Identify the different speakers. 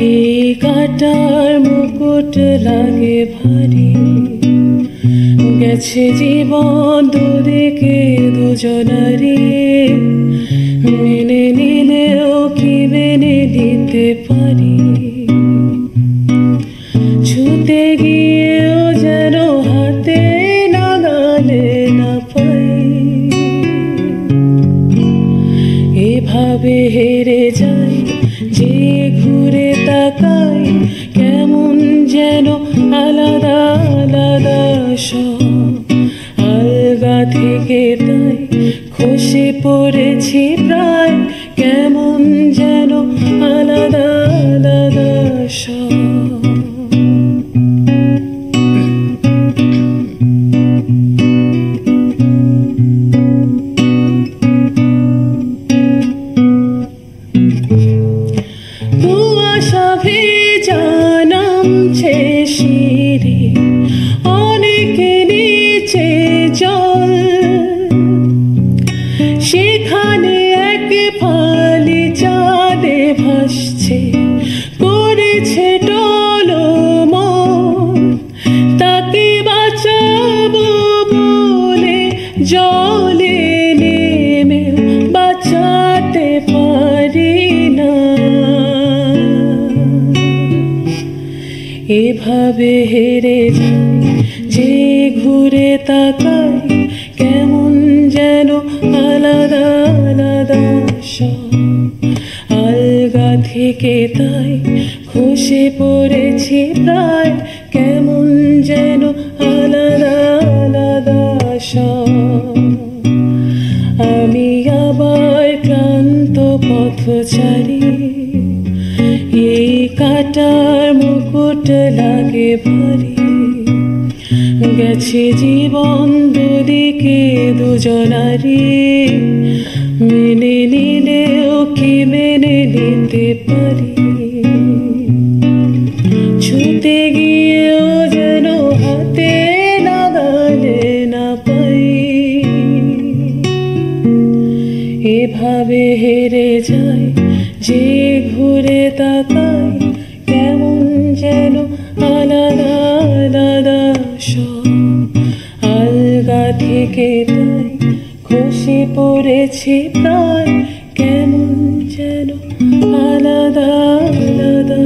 Speaker 1: এই কাটার মুকুট লাগে ভারী, গেছে জীবন দুদিকে দুজনারি। মেনে নিলেও কি মেনে নিতে পারি, ছুতে গিয়েও যেন হাতে নাগালে না পাই। এভাবে হেরে যাই যে ঘুরে তাকাই, কেমন যেন আলাদা আলাদা সব। আলগা থেকে তাই খসে পড়েছি প্রায়, কেমন যেন আলাদা আলাদা সব। কুয়াশা ভেজা নামছে শিরে, অনেকে নিচে জল। সেখানে এক ফালি চাঁদে ভাসছে, করেছে টলমল। তাকে বাঁচাবো বলে জলে নেমে বাঁচাতে পারি না। এভাবে হেরে যাই যে ঘুরে তাকাই, কেমন যেন আলাদা আলাদা সব। আলগা থেকে তাই খসে পড়েছি প্রায়, কেমন যেন আলাদা আলাদা সব। আমি আবার ক্লান্ত পথচারী, এই কাটার মুকুট লাগে ভারী। গেছে জীবন দুদিকে দুজনারি, মেনে নিলেও কি মেনে নিতে পারি, ছুতে গিয়েও যেন হাতে নাগালে না পাই। এভাবে হেরে যাই যে ঘুরে তাকাই, কেমন যেন আলাদা আলাদা সব। আলগা থেকে তাই খসে পড়েছি প্রায়, কেমন যেন আলাদা আলাদা।